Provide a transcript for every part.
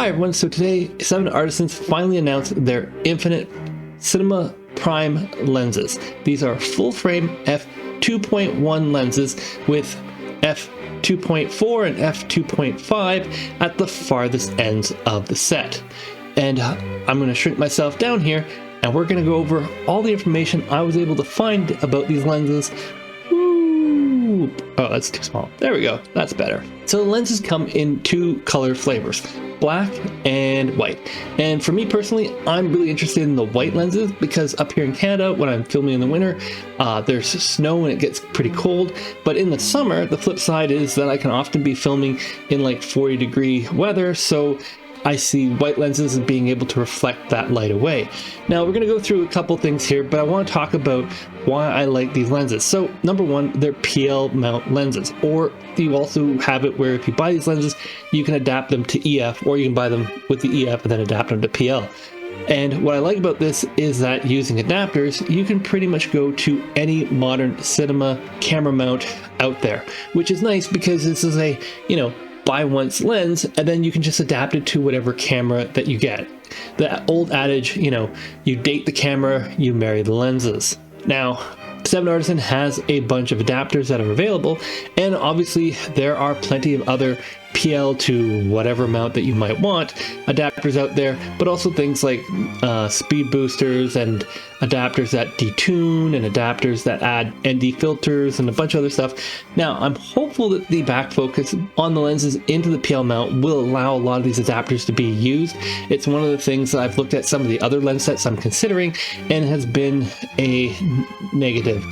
Hi everyone, so today 7 Artisans finally announced their Infinite Cinema Prime lenses. These are full frame f2.1 lenses with f2.4 and f2.5 at the farthest ends of the set. And I'm going to shrink myself down here and we're going to go over all the information I was able to find about these lenses. Ooh. Oh, that's too small. There we go. That's better. So the lenses come in 2 color flavors, black and white. And for me personally, I'm really interested in the white lenses because up here in Canada, when I'm filming in the winter, there's snow and it gets pretty cold. But in the summer, the flip side is that I can often be filming in like 40-degree weather. So I see white lenses as being able to reflect that light away. Now we're going to go through a couple things here, but I want to talk about why I like these lenses. So number one, they're PL mount lenses, or you also have it where if you buy these lenses, you can adapt them to EF, or you can buy them with the EF and then adapt them to PL. And what I like about this is that using adapters, you can pretty much go to any modern cinema camera mount out there, which is nice because this is a, buy once lens, and then you can just adapt it to whatever camera that you get. The old adage, you date the camera, you marry the lenses. Now, 7 Artisan has a bunch of adapters that are available, and obviously there are plenty of other PL to whatever mount that you might want adapters out there, but also things like speed boosters and adapters that detune and adapters that add ND filters and a bunch of other stuff. Now, I'm hopeful that the back focus on the lenses into the PL mount will allow a lot of these adapters to be used. It's one of the things that I've looked at some of the other lens sets I'm considering and has been a negative.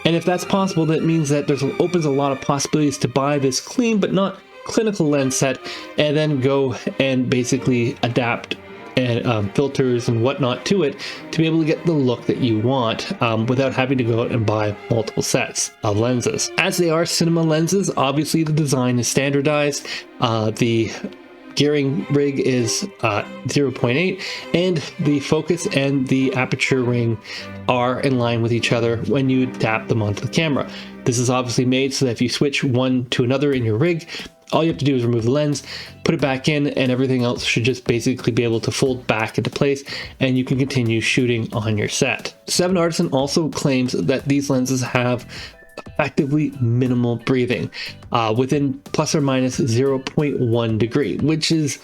And if that's possible, that means that opens a lot of possibilities to buy this clean but not clinical lens set and then go and basically adapt and filters and whatnot to it to be able to get the look that you want without having to go out and buy multiple sets of lenses. As they are cinema lenses, obviously the design is standardized. The gearing rig is 0.8 and the focus and the aperture ring are in line with each other when you adapt them onto the camera. This is obviously made so that if you switch one to another in your rig, all you have to do is remove the lens, put it back in, and everything else should just basically be able to fold back into place, and you can continue shooting on your set. 7 Artisan also claims that these lenses have effectively minimal breathing within plus or minus 0.1 degree, which is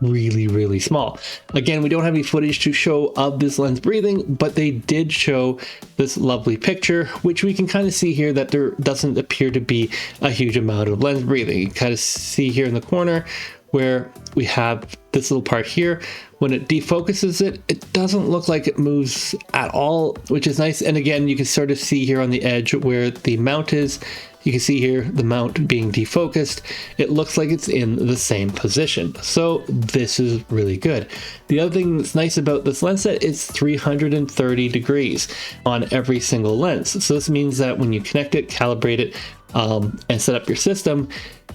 really small. Again, we don't have any footage to show of this lens breathing, but they did show this lovely picture, which we can kind of see here that there doesn't appear to be a huge amount of lens breathing. You kind of see here in the corner where we have this little part here. When it defocuses it doesn't look like it moves at all, which is nice. And again, you can sort of see here on the edge where the mount is. You can see here the mount being defocused. It looks like it's in the same position. So this is really good. The other thing that's nice about this lens set is 330 degrees on every single lens. So this means that when you connect it, calibrate it, and set up your system,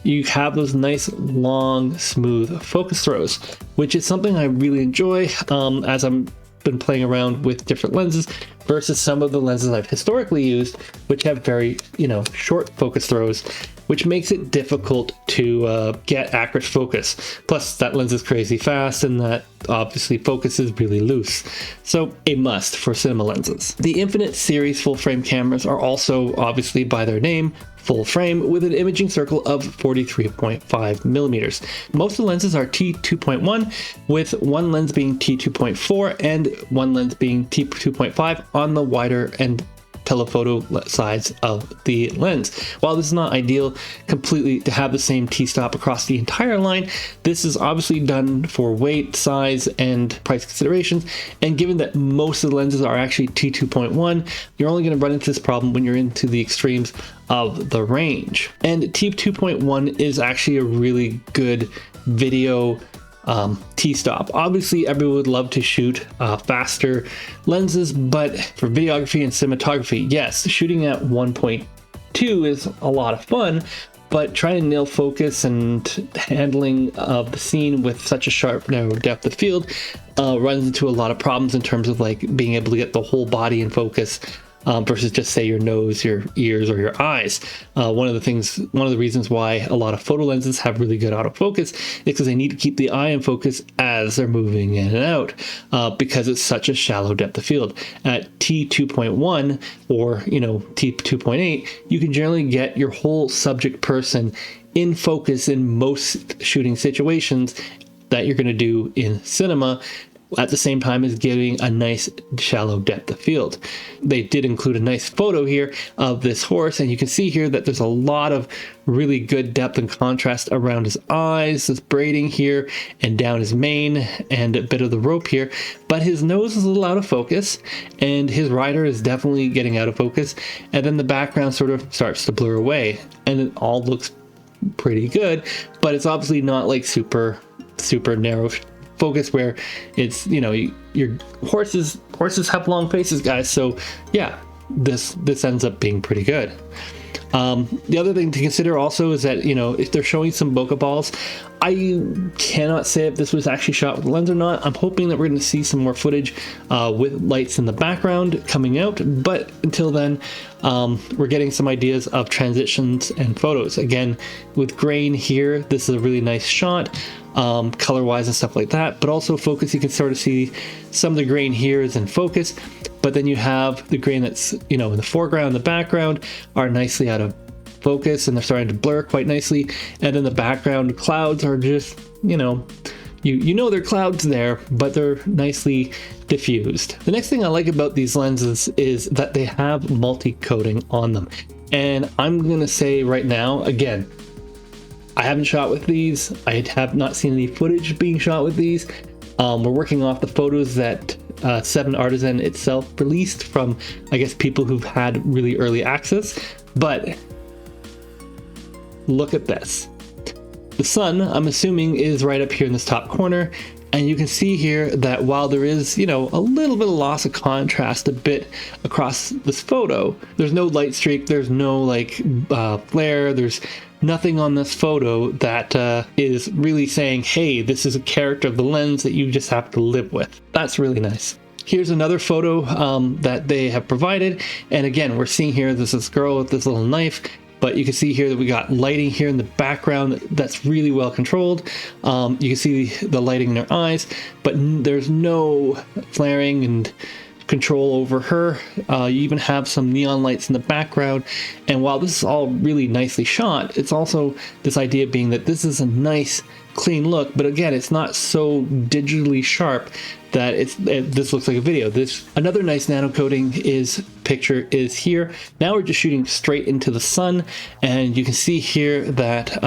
you have those nice long smooth focus throws, which is something I really enjoy as I'm been playing around with different lenses versus some of the lenses I've historically used, which have very short focus throws, which makes it difficult to get accurate focus. Plus that lens is crazy fast and that obviously focus is really loose. So a must for cinema lenses. The Infinite series full frame cameras are also obviously by their name full frame with an imaging circle of 43.5 millimeters. Most of the lenses are T2.1, with one lens being T2.4 and one lens being T2.5 on the wider and telephoto sides of the lens. While this is not ideal completely to have the same t-stop across the entire line, this is obviously done for weight, size, and price considerations. And given that most of the lenses are actually T2.1, you're only going to run into this problem when you're into the extremes of the range. And T2.1 is actually a really good video t-stop. Obviously everyone would love to shoot faster lenses, but for videography and cinematography, yes, shooting at 1.2 is a lot of fun, but trying to nail focus and handling of the scene with such a sharp narrow depth of field runs into a lot of problems in terms of like being able to get the whole body in focus versus just say your nose, your ears, or your eyes. One of the reasons why a lot of photo lenses have really good autofocus is because they need to keep the eye in focus as they're moving in and out, because it's such a shallow depth of field. At T2.1 or T2.8, you can generally get your whole subject person in focus in most shooting situations that you're going to do in cinema, at the same time as giving a nice shallow depth of field. They did include a nice photo here of this horse, and you can see here that there's a lot of really good depth and contrast around his eyes, this braiding here, and down his mane, and a bit of the rope here. But his nose is a little out of focus, and his rider is definitely getting out of focus, and then the background sort of starts to blur away, and it all looks pretty good, but it's obviously not like super narrow focus where it's, your horses have long faces, guys, so yeah, this ends up being pretty good. The other thing to consider also is that, if they're showing some bokeh balls, I cannot say if this was actually shot with the lens or not. I'm hoping that we're going to see some more footage with lights in the background coming out, but until then, we're getting some ideas of transitions and photos. Again, with grain here, this is a really nice shot, color-wise and stuff like that, but also focus, you can sort of see some of the grain here is in focus, but then you have the grain that's, in the foreground, the background are nicely out of focus, and they're starting to blur quite nicely, and in the background, clouds are just, they're clouds there, but they're nicely diffused. The next thing I like about these lenses is that they have multi-coating on them, and I'm going to say right now, again, I haven't shot with these. I have not seen any footage being shot with these. We're working off the photos that 7 Artisan itself released from, I guess, people who've had really early access. But look at this. The sun, I'm assuming, is right up here in this top corner. And you can see here that while there is, a little bit of loss of contrast a bit across this photo, there's no light streak, there's no flare, there's nothing on this photo that is really saying, hey, this is a character of the lens that you just have to live with. That's really nice. Here's another photo that they have provided. And again, we're seeing here, there's this girl with this little knife, but you can see here that we got lighting here in the background that's really well controlled. You can see the lighting in her eyes, but there's no flaring and control over her. You even have some neon lights in the background, and while this is all really nicely shot, it's also this idea being that this is a nice clean look, but again, it's not so digitally sharp that this looks like a video. Another nice nano coating picture is here. Now we're just shooting straight into the sun, and you can see here that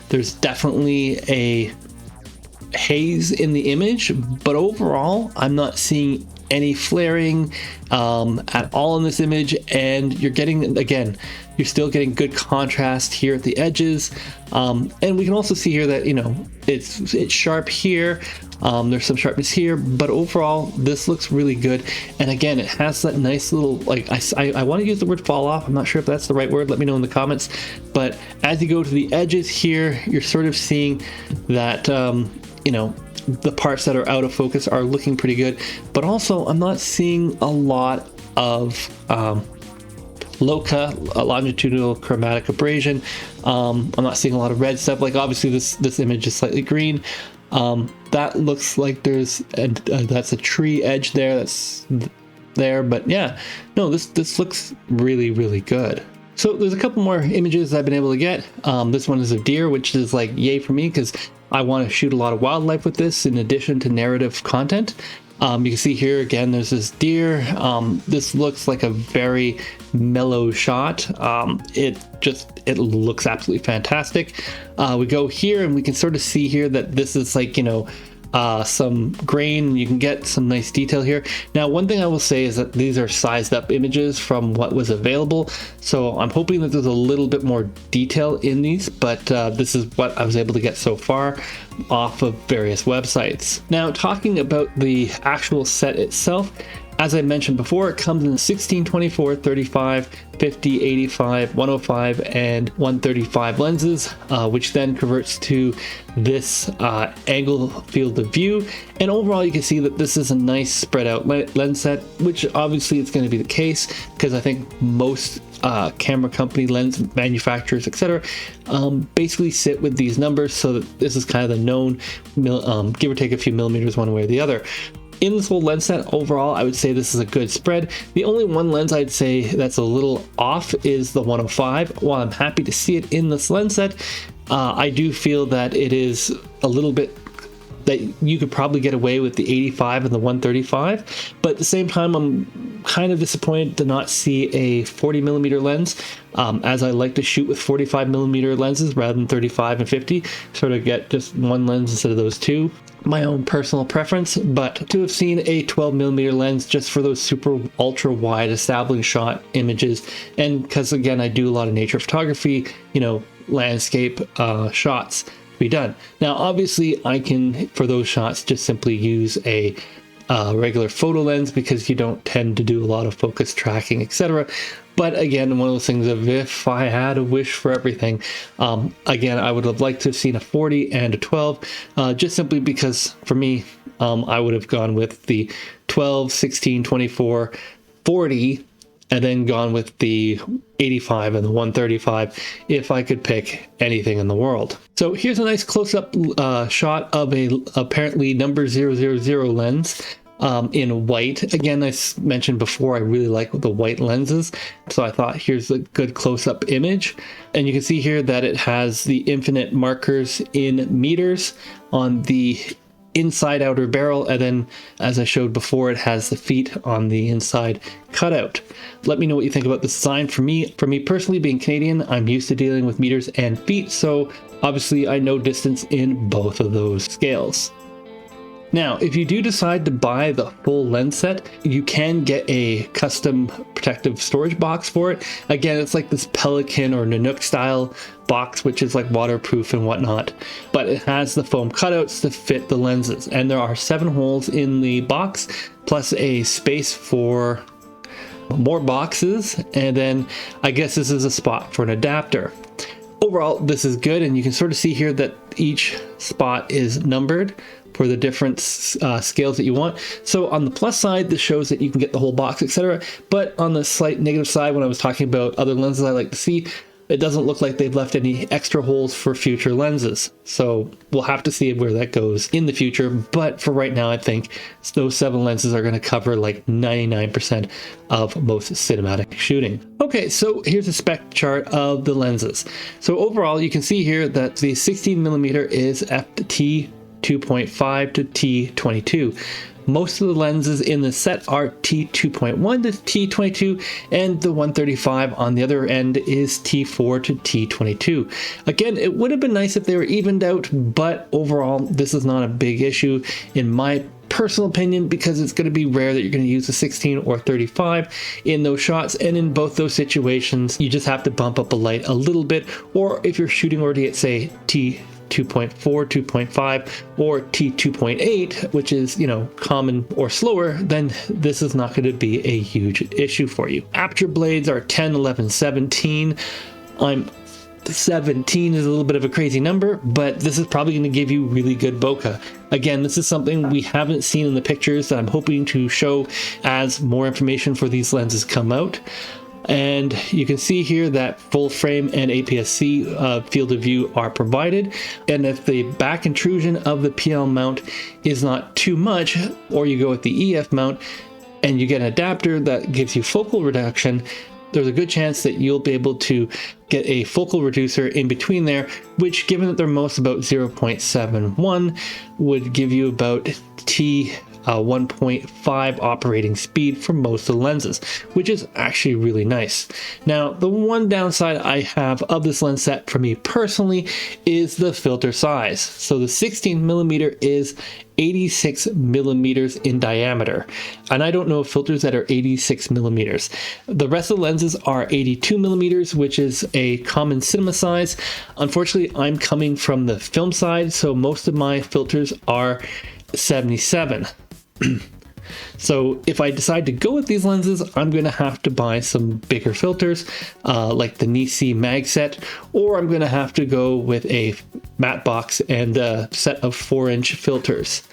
there's definitely a haze in the image, but overall I'm not seeing any flaring at all in this image, and you're still getting good contrast here at the edges, and we can also see here that it's sharp here, there's some sharpness here, but overall this looks really good. And again, it has that nice little, I want to use the word fall off, I'm not sure if that's the right word, let me know in the comments, but as you go to the edges here, you're sort of seeing that the parts that are out of focus are looking pretty good, but also I'm not seeing a lot of longitudinal chromatic abrasion. I'm not seeing a lot of red stuff. Obviously this image is slightly green. That looks like that's a tree edge there that's there, but yeah, no, this looks really, really good. So there's a couple more images I've been able to get. This one is of deer, which is yay for me, because I want to shoot a lot of wildlife with this in addition to narrative content. You can see here again, there's this deer. This looks like a very mellow shot. It looks absolutely fantastic. We go here and we can sort of see here that this is some grain. You can get some nice detail here. Now, one thing I will say is that these are sized up images from what was available, so I'm hoping that there's a little bit more detail in these, but this is what I was able to get so far off of various websites. Now, talking about the actual set itself, As I mentioned before, it comes in 16, 24, 35, 50, 85, 105, and 135 lenses, which then converts to this angle field of view. And overall, you can see that this is a nice spread out lens set, which obviously it's going to be the case because I think most camera company, lens manufacturers, etc., basically sit with these numbers, so that this is kind of the known, give or take a few millimeters one way or the other. In this whole lens set overall, I would say this is a good spread. The only one lens I'd say that's a little off is the 105. While I'm happy to see it in this lens set, I do feel that it is a little bit that you could probably get away with the 85 and the 135, but at the same time I'm kind of disappointed to not see a 40mm lens, as I like to shoot with 45mm lenses rather than 35 and 50, sort of get just one lens instead of those two. My own personal preference, but to have seen a 12mm lens just for those super ultra wide establishing shot images, and because again I do a lot of nature photography, you know, landscape shots be done. Now obviously I can, for those shots, just simply use a regular photo lens because you don't tend to do a lot of focus tracking, etc. But again, one of those things of if I had a wish for everything, again, I would have liked to have seen a 40 and a 12, just simply because for me, I would have gone with the 12, 16, 24, 40, and then gone with the 85 and the 135 if I could pick anything in the world. So here's a nice close-up shot of a apparently number 000 lens in white. Again, I mentioned before I really like the white lenses, so I thought here's a good close-up image. And you can see here that it has the infinite markers in meters on the inside outer barrel, and then as I showed before, it has the feet on the inside cutout. Let me know what you think about this design. For me personally, being Canadian, I'm used to dealing with meters and feet, so obviously I know distance in both of those scales. Now, if you do decide to buy the full lens set, you can get a custom protective storage box for it. Again, it's like this Pelican or Nanook style box, which is like waterproof and whatnot, but it has the foam cutouts to fit the lenses, and there are 7 holes in the box, plus a space for more boxes, and then I guess this is a spot for an adapter. Overall, this is good, and you can sort of see here that each spot is numbered for the different scales that you want. So on the plus side, this shows that you can get the whole box, etc. But on the slight negative side, when I was talking about other lenses I like to see, it doesn't look like they've left any extra holes for future lenses. So we'll have to see where that goes in the future. But for right now, I think those 7 lenses are going to cover like 99% of most cinematic shooting. Okay, so here's a spec chart of the lenses. So overall, you can see here that the 16mm is f/T2.5 to T22. Most of the lenses in the set are T2.1 to T22, and the 135 on the other end is T4 to T22. Again, it would have been nice if they were evened out, but overall, this is not a big issue in my personal opinion, because it's going to be rare that you're going to use a 16 or 35 in those shots, and in both those situations, you just have to bump up a light a little bit, or if you're shooting already at, say, T2.4, 2.5, or T2.8, which is, you know, common or slower, then this is not going to be a huge issue for you. Aperture blades are 10, 11, 17. 17 is a little bit of a crazy number, but this is probably going to give you really good bokeh. Again, this is something we haven't seen in the pictures that I'm hoping to show as more information for these lenses come out. And you can see here that full frame and APS-C field of view are provided, and if the back intrusion of the PL mount is not too much, or you go with the EF mount and you get an adapter that gives you focal reduction, there's a good chance that you'll be able to get a focal reducer in between there, which, given that they're most about 0.71, would give you about T1.5 operating speed for most of the lenses, which is actually really nice. Now, the one downside I have of this lens set for me personally is the filter size. So the 16mm is 86 millimeters in diameter, and I don't know of filters that are 86 millimeters. The rest of the lenses are 82 millimeters, which is a common cinema size. Unfortunately, I'm coming from the film side, so most of my filters are 77. So if I decide to go with these lenses, I'm going to have to buy some bigger filters like the Nisi mag set, or I'm going to have to go with a matte box and a set of 4-inch filters.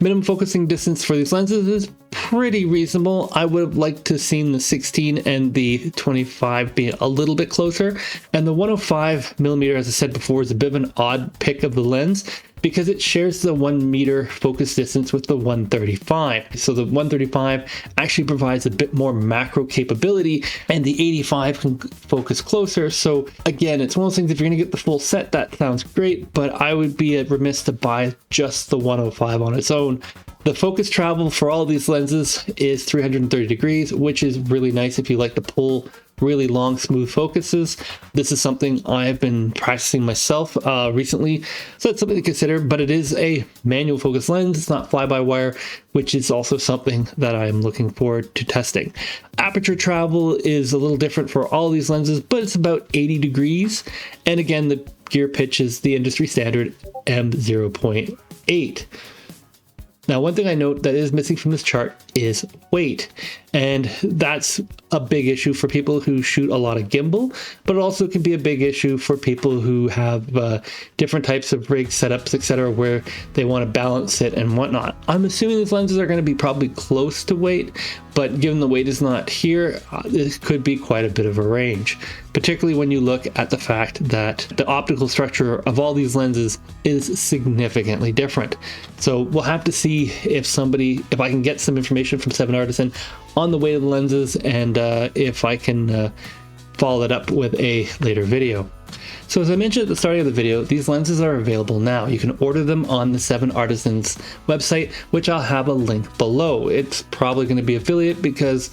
Minimum focusing distance for these lenses is pretty reasonable. I would have liked to have seen the 16 and the 25 be a little bit closer. And the 105mm, as I said before, is a bit of an odd pick of the lens because it shares the 1 meter focus distance with the 135. So the 135 actually provides a bit more macro capability, and the 85 can focus closer. So again, it's one of those things, if you're gonna get the full set, that sounds great, but I would be remiss to buy just the 105 on its own. The focus travel for all of these lenses is 330 degrees, which is really nice if you like to pull really long, smooth focuses. This is something I've been practicing myself recently, so it's something to consider, but it is a manual focus lens. It's not fly-by-wire, which is also something that I'm looking forward to testing. Aperture travel is a little different for all these lenses, but it's about 80 degrees. And again, the gear pitch is the industry standard M0.8. Now, one thing I note that is missing from this chart is weight, and that's a big issue for people who shoot a lot of gimbal, but it also can be a big issue for people who have different types of rig setups, etc., where they want to balance it and whatnot. I'm assuming these lenses are going to be probably close to weight, but given the weight is not here, this could be quite a bit of a range, particularly when you look at the fact that the optical structure of all these lenses is significantly different. So we'll have to see if I can get some information from 7 Artisan on the weight of the lenses, and if I can follow that up with a later video. So as I mentioned at the starting of the video, these lenses are available now. You can order them on the 7 Artisans website, which I'll have a link below. It's probably going to be affiliate because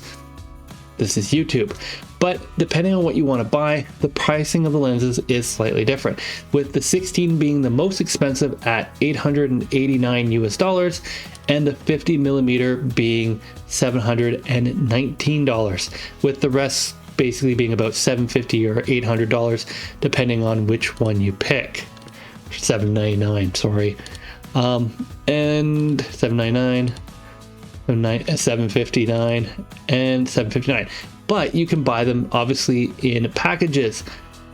this is YouTube. But depending on what you want to buy, the pricing of the lenses is slightly different, with the 16 being the most expensive at $889 US, and the 50mm being $719, with the rest basically being about $750 or $800, depending on which one you pick. $799, sorry. And $799, $759, and $759. But you can buy them obviously in packages,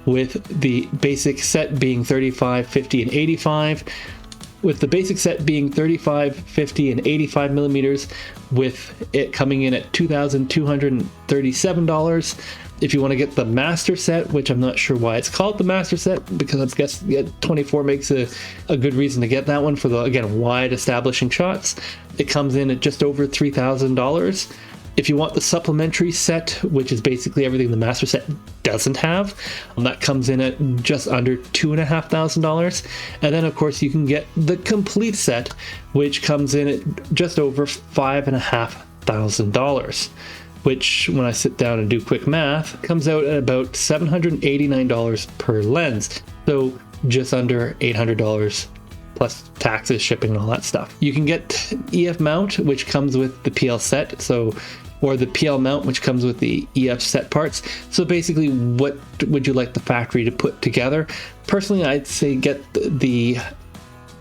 with the basic set being 35, 50, and 85. With the basic set being 35, 50, and 85 millimeters, with it coming in at $2,237. If you want to get the master set, which I'm not sure why it's called the master set, because I guess 24 makes a good reason to get that one for the, again, wide establishing shots. It comes in at just over $3,000. If you want the supplementary set, which is basically everything the master set doesn't have, that comes in at just under $2,500. And then of course you can get the complete set, which comes in at just over $5,500, which when I sit down and do quick math, comes out at about $789 per lens. So just under $800 plus taxes, shipping, and all that stuff. You can get EF mount, which comes with the PL set, or the PL mount, which comes with the EF set parts. So basically, what would you like the factory to put together? Personally, I'd say get the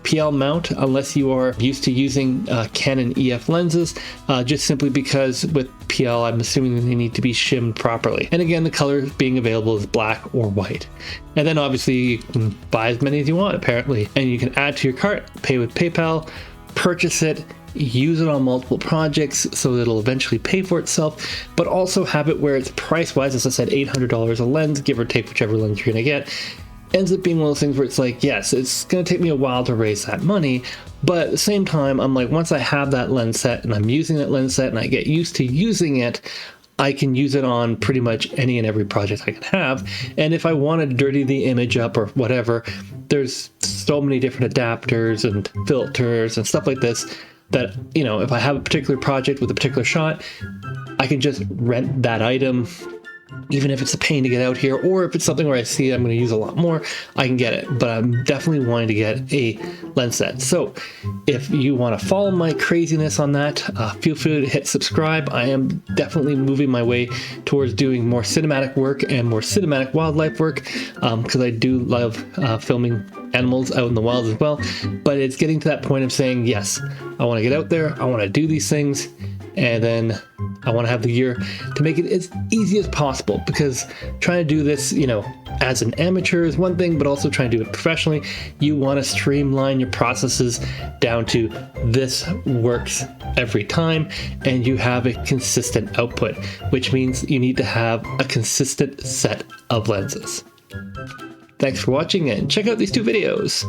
PL mount, unless you are used to using Canon EF lenses, just simply because with PL, I'm assuming they need to be shimmed properly. And again, the color being available is black or white. And then obviously you can buy as many as you want, apparently, and you can add to your cart, pay with PayPal, purchase it, use it on multiple projects so that it'll eventually pay for itself, but also have it where it's price-wise, as I said, $800 a lens, give or take whichever lens you're gonna get. Ends up being one of those things where it's like, yes, it's going to take me a while to raise that money, but at the same time, I'm like, once I have that lens set and I'm using that lens set and I get used to using it, I can use it on pretty much any and every project I can have. And if I want to dirty the image up or whatever, there's so many different adapters and filters and stuff like this that, you know, if I have a particular project with a particular shot, I can just rent that item, even if it's a pain to get out here, or if it's something where I see I'm going to use a lot more, I can get it. But I'm definitely wanting to get a lens set. So if you want to follow my craziness on that, feel free to hit subscribe. I am definitely moving my way towards doing more cinematic work and more cinematic wildlife work, because I do love filming animals out in the wild as well. But it's getting to that point of saying, yes, I want to get out there, I want to do these things, and then I want to have the gear to make it as easy as possible, because trying to do this, you know, as an amateur is one thing, but also trying to do it professionally, you want to streamline your processes down to this works every time, and you have a consistent output, which means you need to have a consistent set of lenses. Thanks for watching, and check out these 2 videos.